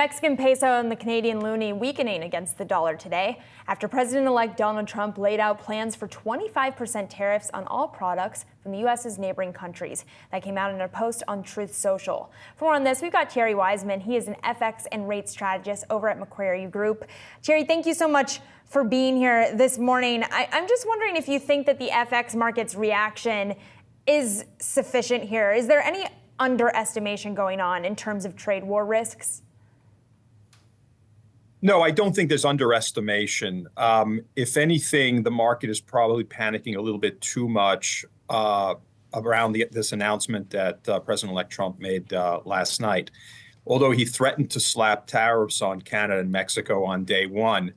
Mexican peso and the Canadian loonie weakening against the dollar today after President-elect Donald Trump laid out plans for 25% tariffs on all products from the U.S.'s neighboring countries. That came out in a post on Truth Social. For more on this, we've got Thierry Wizman. He is an FX and rates strategist over at Macquarie Group. Thierry, thank you so much for being here this morning. I'm just wondering if you think that the FX market's reaction is sufficient here. Is there any underestimation going on in terms of trade war risks? No, I don't think there's underestimation. If anything, the market is probably panicking a little bit too much around this announcement that President-elect Trump made last night. Although he threatened to slap tariffs on Canada and Mexico on day one,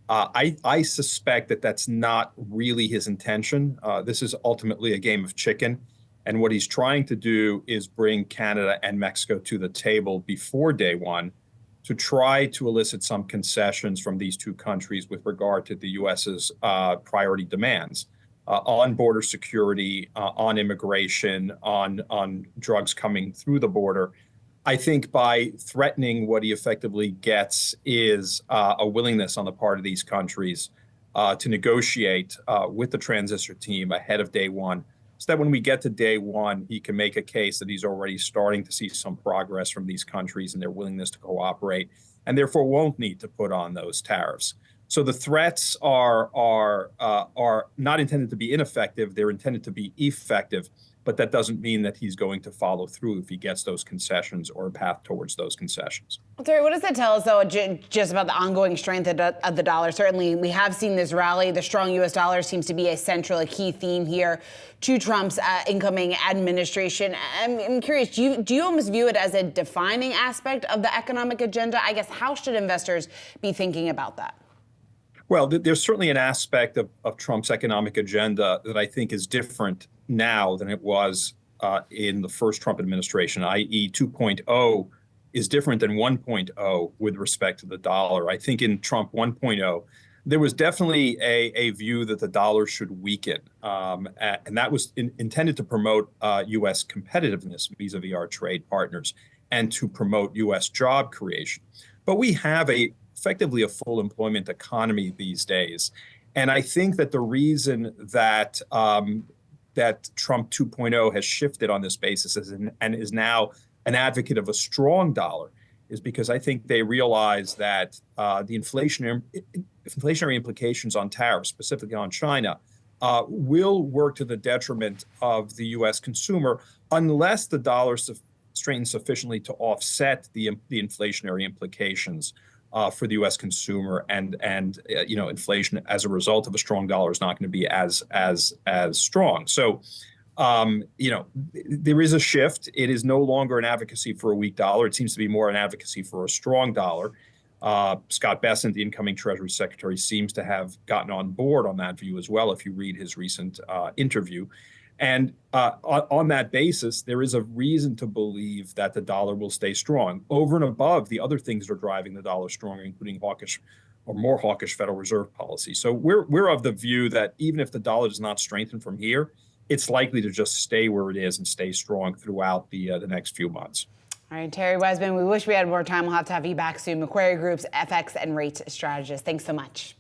I suspect that that's not really his intention. This is ultimately a game of chicken. And what he's trying to do is bring Canada and Mexico to the table before day one to try to elicit some concessions from these two countries with regard to the U.S.'s priority demands on border security, on immigration, on drugs coming through the border. I think by threatening, what he effectively gets is a willingness on the part of these countries to negotiate with the transistor team ahead of day one, so that when we get to day one, he can make a case that he's already starting to see some progress from these countries and their willingness to cooperate, and therefore won't need to put on those tariffs. So the threats are not intended to be ineffective; they're intended to be effective. But that doesn't mean that he's going to follow through if he gets those concessions or a path towards those concessions. Terry, what does that tell us, though, just about the ongoing strength of the dollar? Certainly, we have seen this rally. The strong U.S. dollar seems to be a key theme here to Trump's incoming administration. I'm curious, do you almost view it as a defining aspect of the economic agenda? I guess, how should investors be thinking about that? Well, there's certainly an aspect of Trump's economic agenda that I think is different now than it was in the first Trump administration, i.e. 2.0 is different than 1.0 with respect to the dollar. I think in Trump 1.0, there was definitely a view that the dollar should weaken. And that was intended to promote U.S. competitiveness vis-a-vis our trade partners and to promote U.S. job creation. But we have effectively a full employment economy these days. And I think that the reason that that Trump 2.0 has shifted on this basis and is now an advocate of a strong dollar is because I think they realize that the inflationary implications on tariffs, specifically on China, will work to the detriment of the U.S. consumer unless the dollar strengthens sufficiently to offset the inflationary implications for the U.S. consumer, and inflation as a result of a strong dollar is not going to be as strong. So, there is a shift. It is no longer an advocacy for a weak dollar. It seems to be more an advocacy for a strong dollar. Scott Bessent, the incoming Treasury Secretary, seems to have gotten on board on that view as well, if you read his recent interview. And on that basis, there is a reason to believe that the dollar will stay strong over and above the other things that are driving the dollar stronger, including hawkish or more hawkish Federal Reserve policy. So we're of the view that even if the dollar does not strengthen from here, it's likely to just stay where it is and stay strong throughout the next few months. All right, Thierry Wizman, we wish we had more time. We'll have to have you back soon. Macquarie Group's FX and rates strategist. Thanks so much.